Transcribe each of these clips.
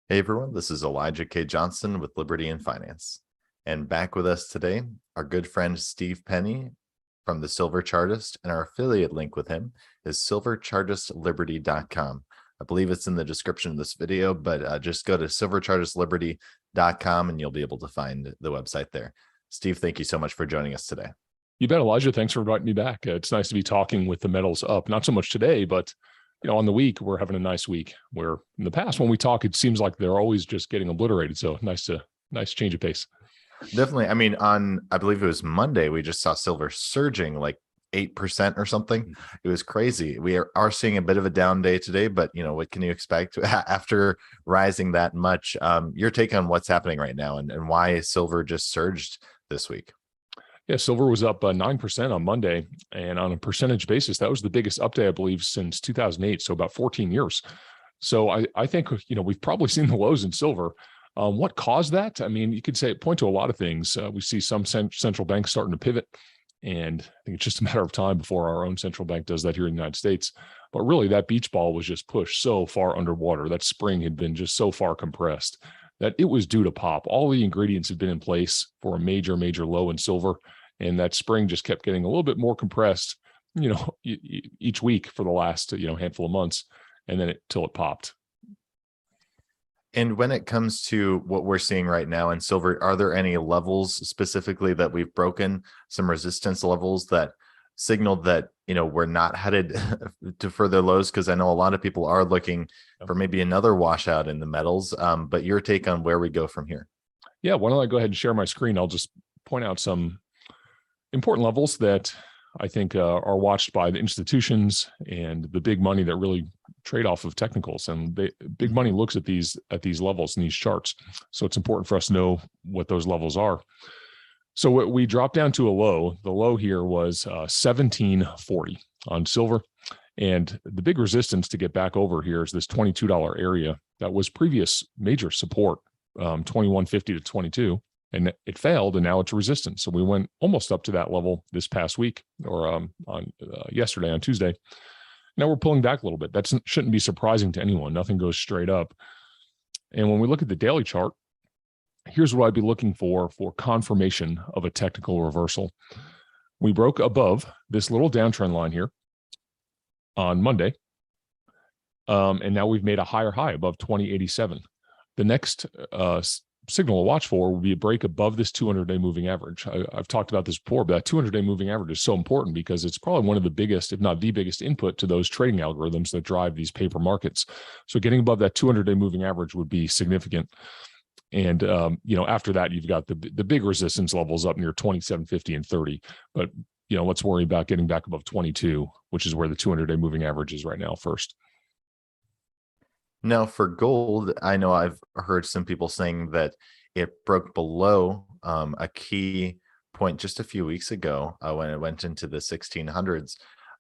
Hey everyone, this is Elijah K. Johnson with Liberty and Finance. And back with us today, our good friend Steve Penny from the Silver Chartist, and our affiliate link with him is silverchartistliberty.com. I believe it's in the description of this video, but just go to silverchartistliberty.com and you'll be able to find the website there. Steve, thank you so much for joining us today. You bet, Elijah. Thanks for inviting me back. It's nice to be talking with the metals up, not so much today, but on the week, we're having a nice week where in the past, when we talk, it seems like they're always just getting obliterated. So nice change of pace. Definitely. I mean, I believe it was Monday, we just saw silver surging like 8% or something. It was crazy. We are seeing a bit of a down day today, but what can you expect after rising that much? Your take on what's happening right now and why silver just surged this week? Yeah, silver was up 9% on Monday, and on a percentage basis, that was the biggest up day, I believe, since 2008, so about 14 years. So I think, we've probably seen the lows in silver. What caused that? I mean, you could point to a lot of things. We see some central banks starting to pivot, and I think it's just a matter of time before our own central bank does that here in the United States. But really, that beach ball was just pushed so far underwater. That spring had been just so far compressed that it was due to pop. All the ingredients had been in place for a major low in silver. And that spring just kept getting a little bit more compressed, each week for the last, handful of months, and then till it popped. And when it comes to what we're seeing right now in silver, are there any levels specifically that we've broken, some resistance levels that signaled that, we're not headed to further lows? Because I know a lot of people are looking for maybe another washout in the metals, but your take on where we go from here? Yeah, why don't I go ahead and share my screen? I'll just point out some important levels that I think are watched by the institutions and the big money that really trade off of technicals. And big money looks at these levels in these charts. So it's important for us to know what those levels are. So we dropped down to a low. The low here was 1740 on silver. And the big resistance to get back over here is this $22 area that was previous major support, 2150 to 22. And it failed, and now it's resistance. So we went almost up to that level this past week, or on yesterday on Tuesday. Now we're pulling back a little bit. That shouldn't be surprising to anyone. Nothing goes straight up. And when we look at the daily chart, here's what I'd be looking for confirmation of a technical reversal. We broke above this little downtrend line here on Monday, and now we've made a higher high above 2087. The next signal to watch for will be a break above this 200-day moving average. I've talked about this before, but that 200-day moving average is so important because it's probably one of the biggest, if not the biggest input to those trading algorithms that drive these paper markets. So getting above that 200-day moving average would be significant. And, after that, you've got the big resistance levels up near 2750 and 30. But, let's worry about getting back above 22, which is where the 200-day moving average is right now first. Now, for gold, I know I've heard some people saying that it broke below a key point just a few weeks ago when it went into the 1600s,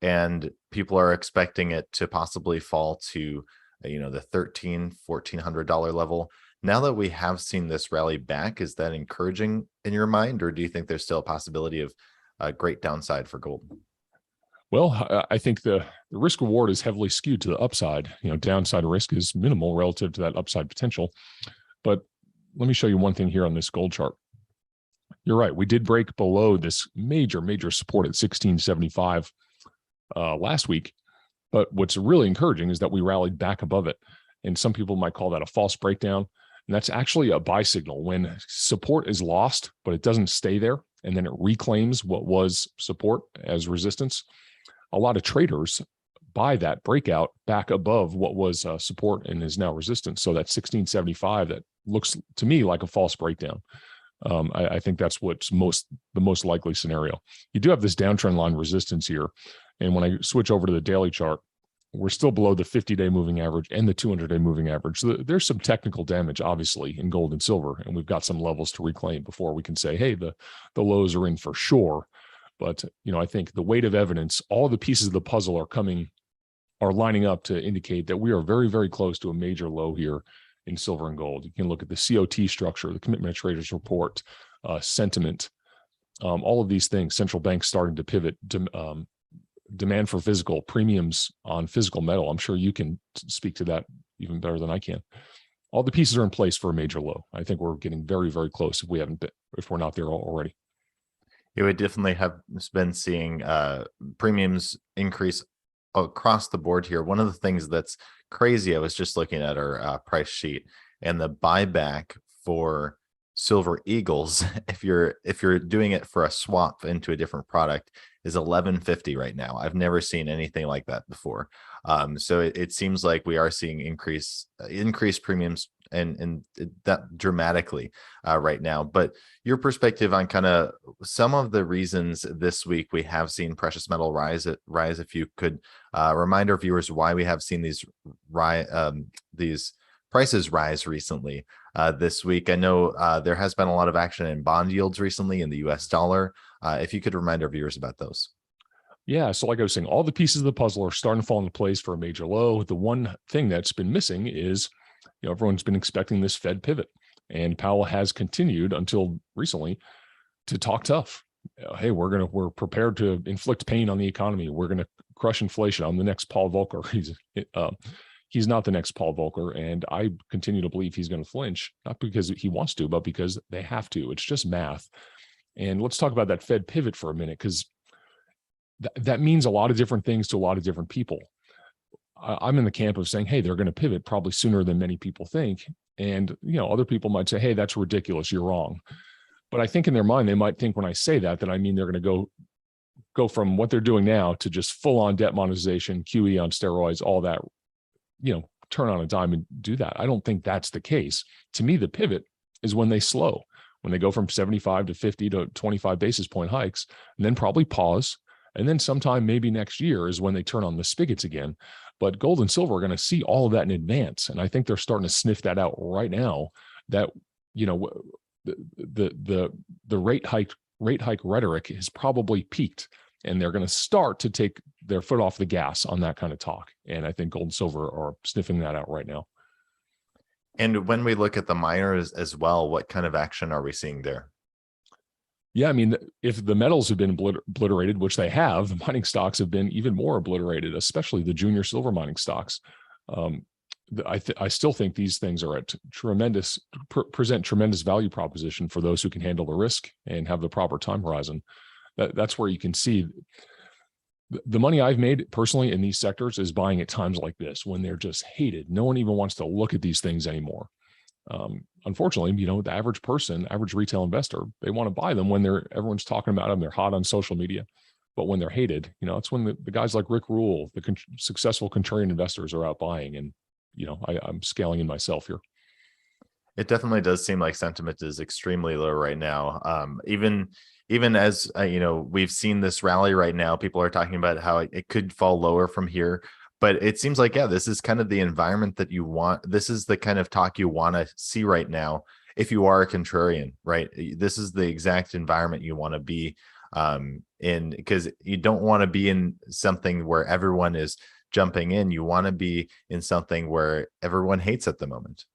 and people are expecting it to possibly fall to, the $1,400 level. Now that we have seen this rally back, is that encouraging in your mind, or do you think there's still a possibility of a great downside for gold? Well, I think the risk reward is heavily skewed to the upside. Downside risk is minimal relative to that upside potential. But let me show you one thing here on this gold chart. You're right. We did break below this major support at 1675 last week. But what's really encouraging is that we rallied back above it. And some people might call that a false breakdown. And that's actually a buy signal. When support is lost, but it doesn't stay there, and then it reclaims what was support as resistance, a lot of traders buy that breakout back above what was support and is now resistance. So that 1675, that looks to me like a false breakdown. I think that's what's the most likely scenario. You do have this downtrend line resistance here. And when I switch over to the daily chart, we're still below the 50-day moving average and the 200-day moving average. So there's some technical damage, obviously, in gold and silver, and we've got some levels to reclaim before we can say, hey, the lows are in for sure. But, I think the weight of evidence, all the pieces of the puzzle are lining up to indicate that we are very, very close to a major low here in silver and gold. You can look at the COT structure, the Commitment of Traders Report, sentiment, all of these things, central banks starting to pivot, demand for physical premiums on physical metal. I'm sure you can speak to that even better than I can. all the pieces are in place for a major low. I think we're getting very, very close if we're not there already. You would definitely have been seeing premiums increase across the board here. One of the things that's crazy, I was just looking at our price sheet, and the buyback for Silver Eagles, if you're doing it for a swap into a different product, is 1150 right now. I've never seen anything like that before. So it seems like we are seeing increased premiums and that dramatically right now. But your perspective on kind of some of the reasons this week we have seen precious metal rise, if you could remind our viewers why we have seen these prices rise recently this week. I know there has been a lot of action in bond yields recently in the US dollar. If you could remind our viewers about those. Yeah. So like I was saying, all the pieces of the puzzle are starting to fall into place for a major low. The one thing that's been missing is, everyone's been expecting this Fed pivot, and Powell has continued until recently to talk tough. Hey, we're prepared to inflict pain on the economy. We're going to crush inflation. I'm the next Paul Volcker. He's not the next Paul Volcker, and I continue to believe he's going to flinch, not because he wants to, but because they have to. It's just math. And let's talk about that Fed pivot for a minute, because that means a lot of different things to a lot of different people. I'm in the camp of saying, hey, they're going to pivot probably sooner than many people think. And, other people might say, hey, that's ridiculous. You're wrong. But I think in their mind, they might think when I say that I mean, they're going to go from what they're doing now to just full on debt monetization, QE on steroids, all that, turn on a dime and do that. I don't think that's the case. To me, the pivot is when they slow, when they go from 75 to 50 to 25 basis point hikes, and then probably pause. And then sometime maybe next year is when they turn on the spigots again. But gold and silver are going to see all of that in advance. And I think they're starting to sniff that out right now, that, the rate hike rhetoric has probably peaked, and they're going to start to take their foot off the gas on that kind of talk. And I think gold and silver are sniffing that out right now. And when we look at the miners as well, what kind of action are we seeing there? Yeah, I mean, if the metals have been obliterated, which they have, the mining stocks have been even more obliterated, especially the junior silver mining stocks. I still think these things are at present tremendous value proposition for those who can handle the risk and have the proper time horizon. That's where you can see the money I've made personally in these sectors is buying at times like this, when they're just hated. No one even wants to look at these things anymore. Unfortunately, the average person, average retail investor, they want to buy them when everyone's talking about them. They're hot on social media, but when they're hated, it's when the guys like Rick Rule, the successful contrarian investors, are out buying. And, I'm scaling in myself here. It definitely does seem like sentiment is extremely low right now. Even as, we've seen this rally right now, people are talking about how it could fall lower from here. But it seems like, this is kind of the environment that you want. This is the kind of talk you want to see right now if you are a contrarian, right? This is the exact environment you want to be in, because you don't want to be in something where everyone is jumping in. You want to be in something where everyone hates at the moment.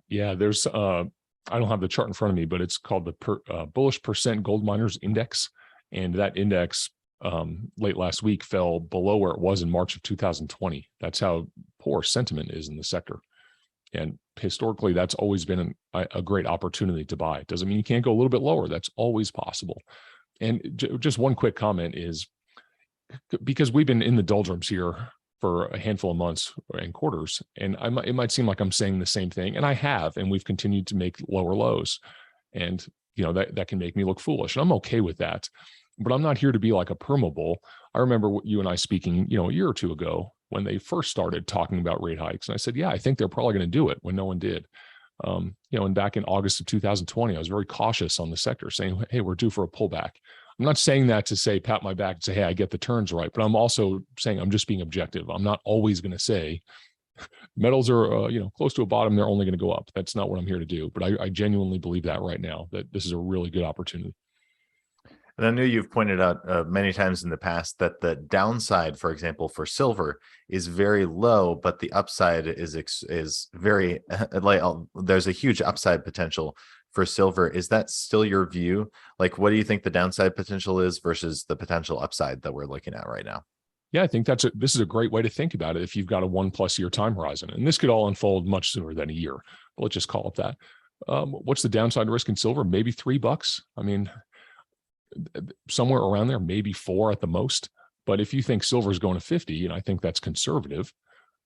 Yeah, there's I don't have the chart in front of me, but it's called the bullish percent gold miners index. And that index late last week fell below where it was in March of 2020. That's how poor sentiment is in the sector. And historically, that's always been a great opportunity to buy. Doesn't mean you can't go a little bit lower. That's always possible. And just one quick comment is, because we've been in the doldrums here for a handful of months and quarters, and it might seem like I'm saying the same thing, and I have, and we've continued to make lower lows. And, that can make me look foolish. And I'm okay with that. But I'm not here to be like a perma bull. I remember you and I speaking, a year or two ago when they first started talking about rate hikes. And I said, yeah, I think they're probably going to do it, when no one did. And back in August of 2020, I was very cautious on the sector, saying, hey, we're due for a pullback. I'm not saying that to say, pat my back and say, hey, I get the turns right. But I'm also saying I'm just being objective. I'm not always going to say metals are, close to a bottom, they're only going to go up. That's not what I'm here to do. But I genuinely believe that right now, that this is a really good opportunity. And I know you've pointed out many times in the past that the downside, for example, for silver is very low, but the upside is very there's a huge upside potential for silver. Is that still your view? Like, what do you think the downside potential is versus the potential upside that we're looking at right now? Yeah, I think this is a great way to think about it if you've got a 1+ year time horizon. And this could all unfold much sooner than a year. But let's just call it that. What's the downside risk in silver? Maybe $3. I mean, somewhere around there, maybe 4 at the most. But if you think silver is going to 50, and I think that's conservative,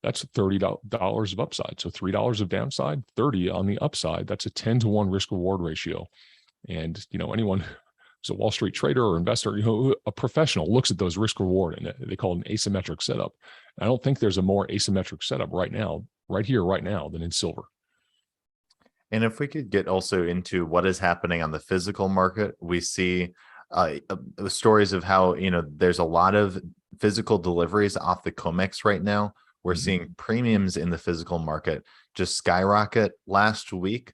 that's $30 of upside. So $3 of downside, 30 on the upside. That's a 10-to-1 risk reward ratio. And, anyone who's a Wall Street trader or investor, a professional looks at those risk reward, and they call it an asymmetric setup. And I don't think there's a more asymmetric setup right now, than in silver. And if we could get also into what is happening on the physical market, we see stories of how, there's a lot of physical deliveries off the COMEX right now. We're seeing premiums in the physical market just skyrocket last week.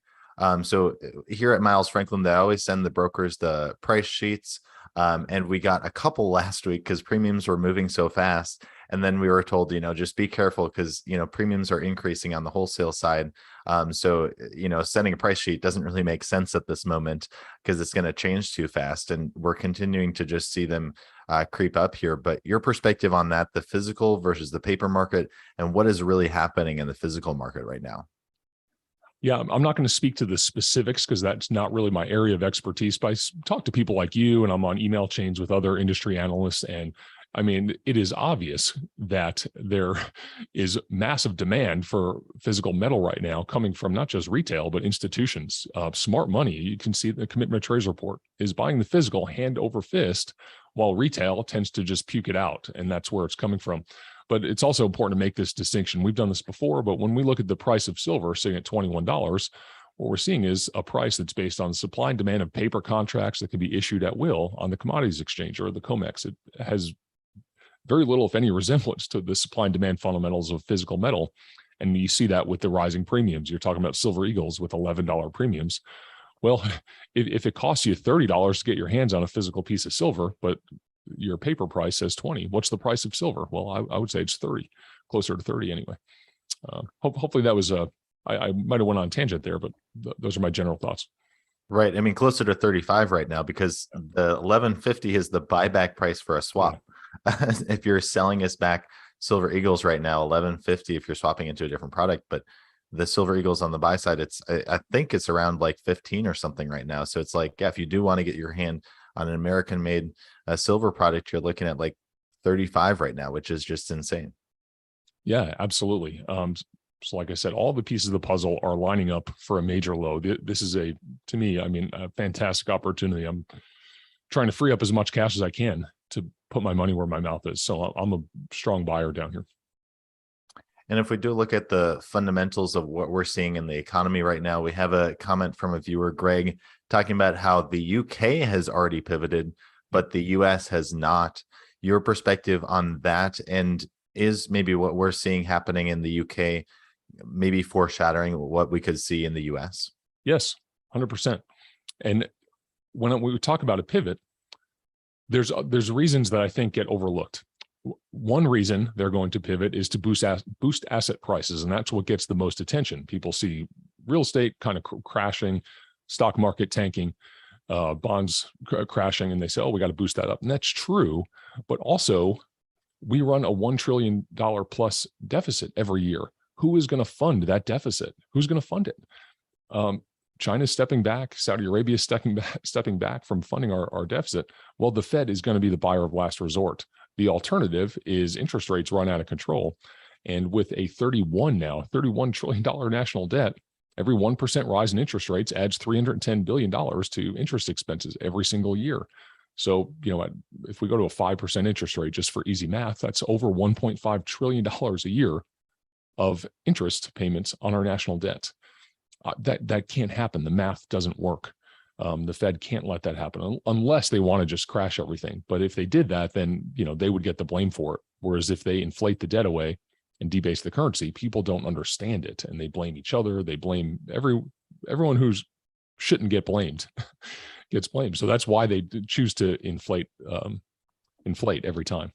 So here at Miles Franklin, they always send the brokers the price sheets. And we got a couple last week because premiums were moving so fast. And then we were told, just be careful because, premiums are increasing on the wholesale side. So, sending a price sheet doesn't really make sense at this moment because it's going to change too fast. And we're continuing to just see them creep up here. But your perspective on that, the physical versus the paper market, and what is really happening in the physical market right now? Yeah, I'm not going to speak to the specifics because that's not really my area of expertise, but I talk to people like you, and I'm on email chains with other industry analysts. And I mean, it is obvious that there is massive demand for physical metal right now coming from not just retail, but institutions. Smart money, you can see the commitment of trades report, is buying the physical hand over fist, while retail tends to just puke it out. And that's where it's coming from. But it's also important to make this distinction. We've done this before, but when we look at the price of silver sitting at $21, what we're seeing is a price that's based on supply and demand of paper contracts that can be issued at will on the commodities exchange or the COMEX. It has very little, if any, resemblance to the supply and demand fundamentals of physical metal. And you see that with the rising premiums. You're talking about Silver Eagles with $11 premiums. Well, if it costs you $30 to get your hands on a physical piece of silver, but your paper price says 20, what's the price of silver? Well, I would say it's 30, closer to 30 anyway. Hopefully that was I might have went on a tangent there, but those are my general thoughts. Right. I mean, closer to 35 right now because the 1150 is the buyback price for a swap. Yeah. If you're selling us back Silver Eagles right now, 1150 if you're swapping into a different product, but the Silver Eagles on the buy side, I think it's around like 15 or something right now. So it's like, yeah, if you do want to get your hand on an American made silver product, you're looking at like 35 right now, which is just insane. Yeah, absolutely. So like I said, all the pieces of the puzzle are lining up for a major low. This is to me, a fantastic opportunity. I'm trying to free up as much cash as I can to put my money where my mouth is. So I'm a strong buyer down here. And if we do look at the fundamentals of what we're seeing in the economy right now, we have a comment from a viewer, Greg, talking about how the UK has already pivoted, but the US has not. Your perspective on that, and is maybe what we're seeing happening in the UK, maybe foreshadowing what we could see in the US? Yes, 100%. And when we talk about a pivot, there's reasons that I think get overlooked. One reason they're going to pivot is to boost asset prices, and that's what gets the most attention. People see real estate kind of crashing, stock market tanking, bonds crashing, and they say, oh, we got to boost that up. And that's true, but also we run a $1 trillion plus deficit every year. Who is going to fund that deficit? Who's going to fund it? China's stepping back. Saudi Arabia is stepping back from funding our deficit. Well, the Fed is going to be the buyer of last resort. The alternative is interest rates run out of control. And with a $31 trillion national debt, every 1% rise in interest rates adds $310 billion to interest expenses every single year. So, if we go to a 5% interest rate, just for easy math, that's over $1.5 trillion a year of interest payments on our national debt. That can't happen. The math doesn't work. The Fed can't let that happen unless they want to just crash everything. But if they did that, then, they would get the blame for it. Whereas if they inflate the debt away and debase the currency, people don't understand it and they blame each other. They blame everyone who shouldn't get blamed gets blamed. So that's why they choose to inflate every time.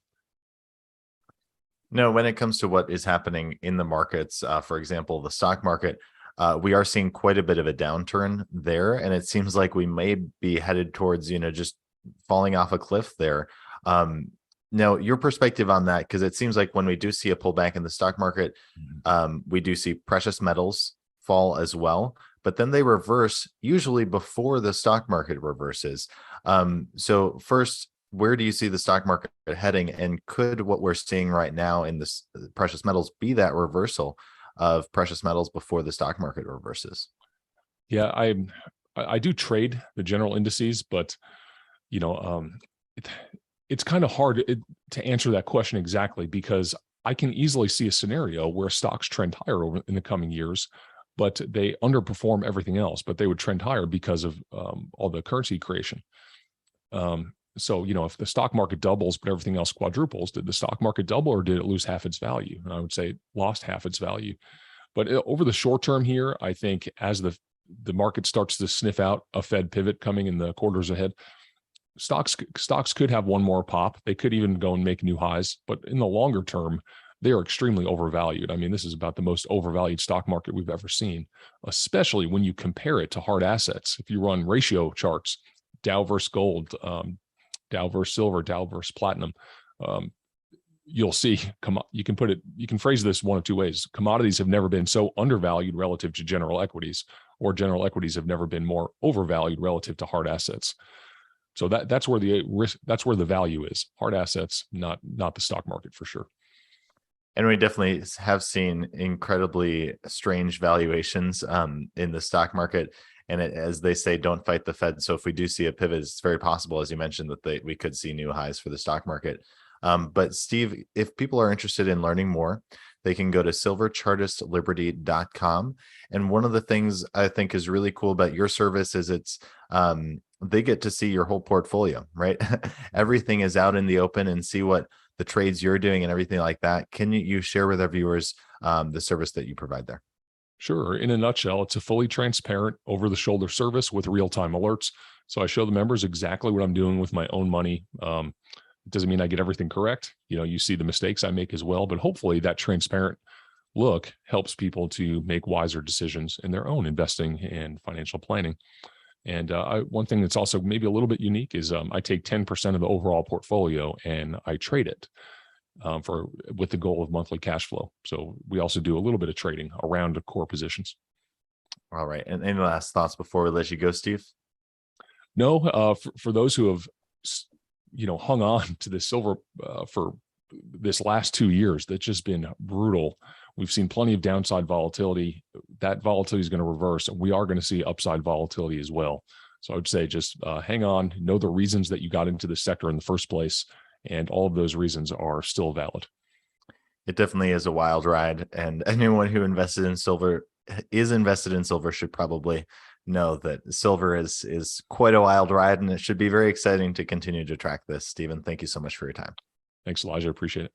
No, when it comes to what is happening in the markets, for example, the stock market, we are seeing quite a bit of a downturn there. And it seems like we may be headed towards, just falling off a cliff there. Now, your perspective on that, because it seems like when we do see a pullback in the stock market, we do see precious metals fall as well, but then they reverse usually before the stock market reverses. So first, where do you see the stock market heading? And could what we're seeing right now in this precious metals be that reversal of precious metals before the stock market reverses? Yeah, I do trade the general indices, but you know, it's kind of hard to answer that question exactly, because I can easily see a scenario where stocks trend higher over in the coming years, but they underperform everything else, but they would trend higher because of all the currency creation. So, you know, if the stock market doubles, but everything else quadruples, did the stock market double or did it lose half its value? And I would say it lost half its value. But over the short term here, I think as the market starts to sniff out a Fed pivot coming in the quarters ahead, stocks could have one more pop. They could even go and make new highs. But in the longer term, they are extremely overvalued. I mean, this is about the most overvalued stock market we've ever seen, especially when you compare it to hard assets. If you run ratio charts, Dow versus gold, Dow versus silver, Dow versus platinum, you'll see, you can phrase this one of two ways. Commodities have never been so undervalued relative to general equities, or general equities have never been more overvalued relative to hard assets. So that's where the risk, that's where the value is. Hard assets, not the stock market for sure. And we definitely have seen incredibly strange valuations in the stock market. And as they say, don't fight the Fed. So if we do see a pivot, it's very possible, as you mentioned, that we could see new highs for the stock market. But Steve, if people are interested in learning more, they can go to silverchartistliberty.com. And one of the things I think is really cool about your service is it's they get to see your whole portfolio, right? Everything is out in the open and see what the trades you're doing and everything like that. Can you share with our viewers the service that you provide there? Sure. In a nutshell, it's a fully transparent over-the-shoulder service with real-time alerts. So I show the members exactly what I'm doing with my own money. It doesn't mean I get everything correct. You know, you see the mistakes I make as well, but hopefully that transparent look helps people to make wiser decisions in their own investing and financial planning. And one thing that's also maybe a little bit unique is I take 10% of the overall portfolio and I trade it with the goal of monthly cash flow. So we also do a little bit of trading around the core positions. All right. And any last thoughts before we let you go, Steve? No, for those who have, you know, hung on to the silver for this last 2 years, that's just been brutal. We've seen plenty of downside volatility. That volatility is going to reverse, and we are going to see upside volatility as well. So I would say just hang on, know the reasons that you got into the sector in the first place, and all of those reasons are still valid. It definitely is a wild ride, and anyone who invested in silver should probably know that silver is quite a wild ride, and it should be very exciting to continue to track this. Stephen, thank you so much for your time. Thanks, Elijah. Appreciate it.